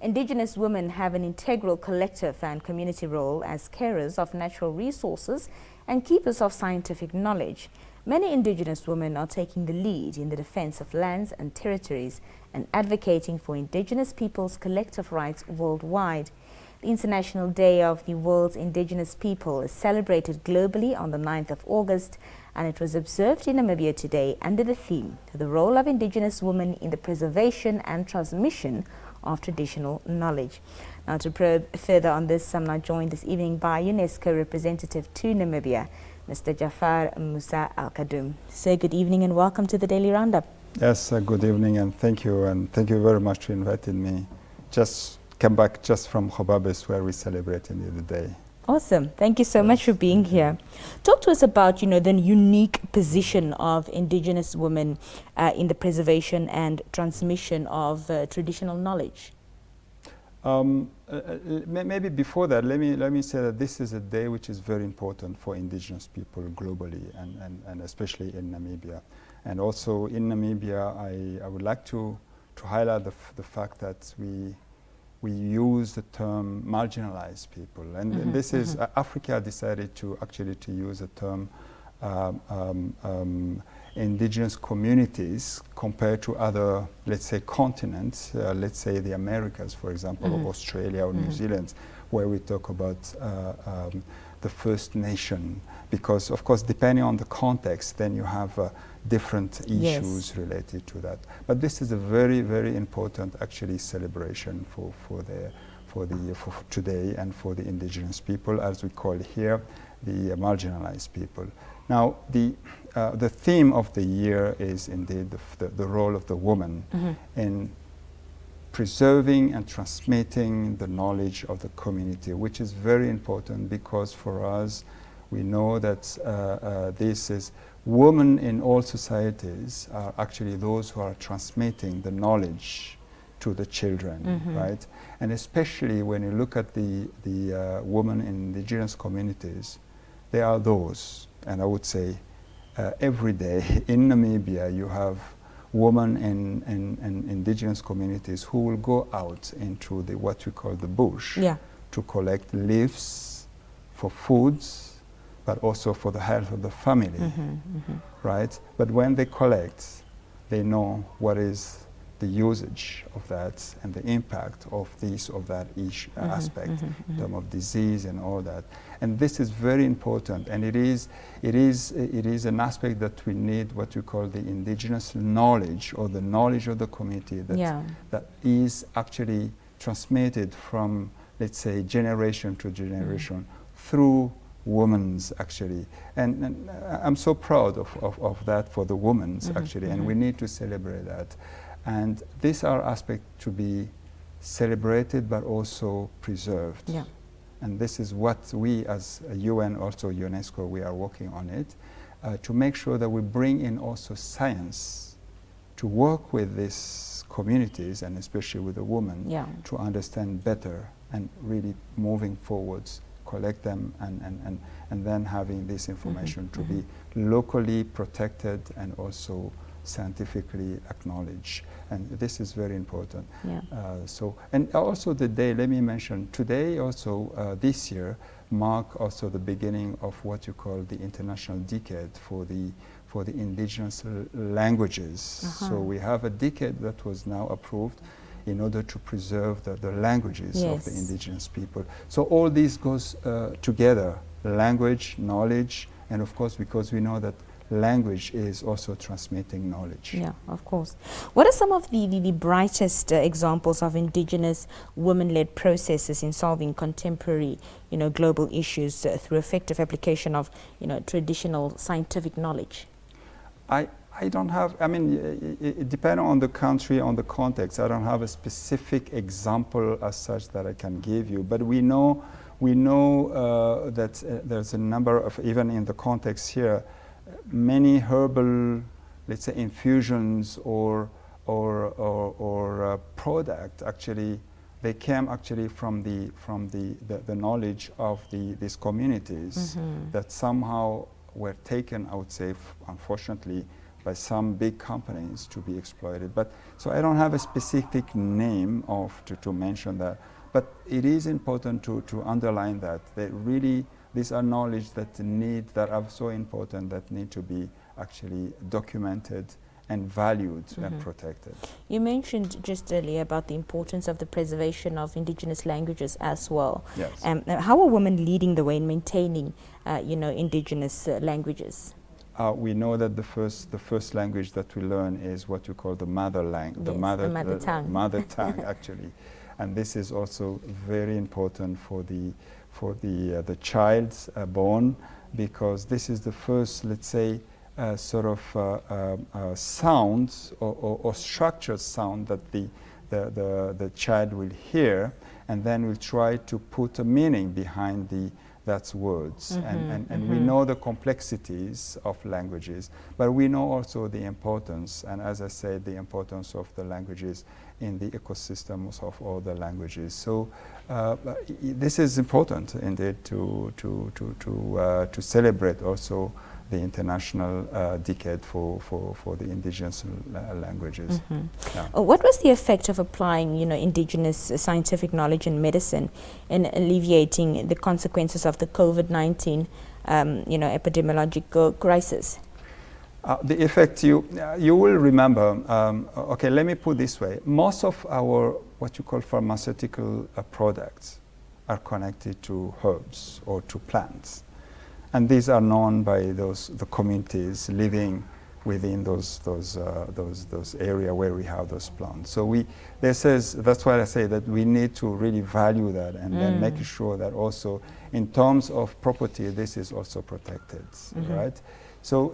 Indigenous women have an integral collective and community role as carers of natural resources and keepers of scientific knowledge. Many Indigenous women are taking the lead in the defense of lands and territories and advocating for Indigenous peoples' collective rights worldwide. The International Day of the World's Indigenous People is celebrated globally on the 9th of August, and it was observed in Namibia today under the theme, The Role of Indigenous Women in the Preservation and Transmission of Traditional Knowledge. Now, to probe further on this, I'm now joined this evening by UNESCO representative to Namibia, Mr. Djaffar Moussa-Elkadhum. So good evening and welcome to the Daily Roundup. Yes, good evening and thank you very much for inviting me. Just come back just from Khobabis where we celebrated the other day. Awesome. Thank you so much for being here. Talk to us about, the unique position of Indigenous women in the preservation and transmission of traditional knowledge. Maybe before that, let me say that this is a day which is very important for Indigenous people globally and especially in Namibia. And also in Namibia, I would like to highlight the fact that we use the term marginalized people, and this is Africa decided to use the term indigenous communities compared to other, let's say, continents, let's say the Americas, for example, or Australia or New Zealand, where we talk about the First Nation, because of course depending on the context then you have different issues related to that. But this is a very, very important actually celebration for today and for the Indigenous people, as we call here the marginalized people. Now the theme of the year is indeed the role of the woman in preserving and transmitting the knowledge of the community, which is very important because for us we know that this is women in all societies are actually those who are transmitting the knowledge to the children, right? And especially when you look at the women in indigenous communities, they are those, and I would say every day in Namibia you have women in indigenous communities who will go out into what we call the bush to collect leaves for foods, but also for the health of the family, right? But when they collect, they know what is the usage of that and the impact of this or that aspect in terms of disease and all that. And this is very important, and it is an aspect that we need what we call the indigenous knowledge, or the knowledge of the community that is actually transmitted from, let's say, generation to generation through women's actually, and I'm so proud of that for the women's actually, and we need to celebrate that. And these are aspects to be celebrated but also preserved. And this is what we as UN, also UNESCO, we are working on it, to make sure that we bring in also science to work with these communities and especially with the women to understand better and really moving forwards, collect them and then having this information to be locally protected and also scientifically acknowledged, and this is very important. So, and also the day, let me mention, today also this year mark also the beginning of what you call the International Decade for the indigenous languages. So we have a decade that was now approved in order to preserve the languages of the indigenous people. So all this goes together, language, knowledge, and of course because we know that language is also transmitting knowledge. Yeah, of course. What are some of the brightest examples of indigenous women-led processes in solving contemporary, global issues through effective application of, traditional scientific knowledge? I don't have, it depends on the country, on the context. I don't have a specific example as such that I can give you, but we know that there's a number of, even in the context here, many herbal, let's say, infusions or product actually, they came actually from the knowledge of these communities that somehow were taken, I would say, unfortunately, by some big companies to be exploited. But so I don't have a specific name to mention that, but it is important to underline that really these are knowledge that are so important that need to be actually documented and valued and protected. You mentioned just earlier about the importance of the preservation of indigenous languages as well. Yes. How are women leading the way in maintaining, indigenous languages? We know that the first language that we learn is what you call the mother language, the mother tongue. Mother tongue, actually, and this is also very important for the child born, because this is the first, let's say, sounds or structured sound that the child will hear, and then will try to put a meaning behind that's words. And we know the complexities of languages, but we know also the importance, and as I said, the importance of the languages in the ecosystems of all the languages. So this is important indeed to celebrate also the international decade for the indigenous languages. Yeah. What was the effect of applying, indigenous scientific knowledge in medicine in alleviating the consequences of the COVID-19, epidemiological crisis? The effect, you will remember, okay, let me put this way. Most of our, what you call pharmaceutical products are connected to herbs or to plants. And these are known by the communities living within those area where we have those plants. So that's why I say that we need to really value that, and then make sure that also in terms of property, this is also protected, right? So,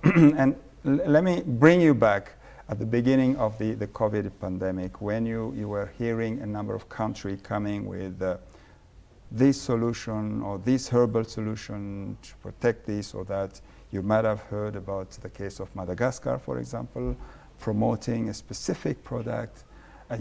and let me bring you back at the beginning of the COVID pandemic, when you were hearing a number of countries coming with this solution or this herbal solution to protect this or that. You might have heard about the case of Madagascar, for example, promoting a specific product.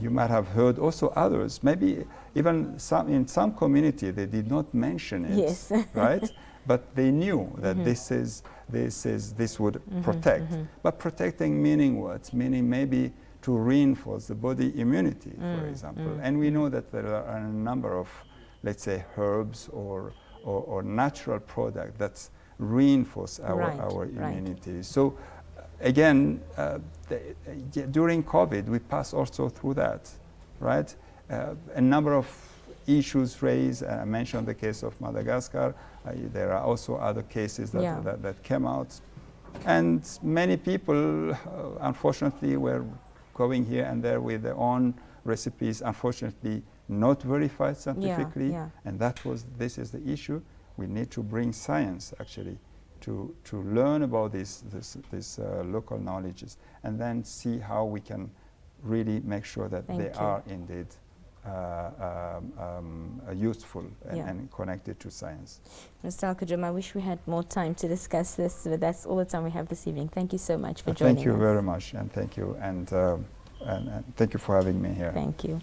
You might have heard also others, maybe even in some community they did not mention it, yes. right? But they knew that this would protect. But protecting meaning what? Meaning maybe to reinforce the body immunity, for example. And we know that there are a number of, let's say, herbs or natural product that reinforce our immunity. Right. So again, during COVID, we passed also through that, right? A number of issues raised. I mentioned the case of Madagascar. There are also other cases that came out. And many people, unfortunately, were going here and there with their own recipes, unfortunately, not verified scientifically, and this is the issue. We need to bring science actually to learn about these local knowledges, and then see how we can really make sure that they are indeed useful and connected to science. Moussa-Elkadhum, I wish we had more time to discuss this, but that's all the time we have this evening. Thank you so much for joining us. Thank you very much, and thank you, and thank you for having me here. Thank you.